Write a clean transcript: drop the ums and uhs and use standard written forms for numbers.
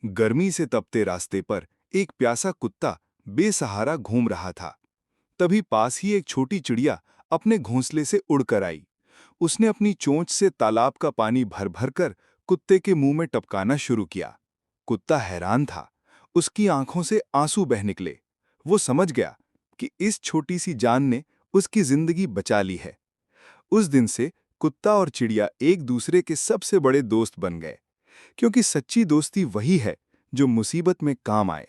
गर्मी से तपते रास्ते पर एक प्यासा कुत्ता बेसहारा घूम रहा था। तभी पास ही एक छोटी चिड़िया अपने घोंसले से उड़कर आई। उसने अपनी चोंच से तालाब का पानी भर भर कर कुत्ते के मुंह में टपकाना शुरू किया। कुत्ता हैरान था। उसकी आंखों से आंसू बह निकले। वो समझ गया कि इस छोटी सी जान ने उसकी जिंदगी बचा ली है। उस दिन से कुत्ता और चिड़िया एक दूसरे के सबसे बड़े दोस्त बन गए, क्योंकि सच्ची दोस्ती वही है जो मुसीबत में काम आए।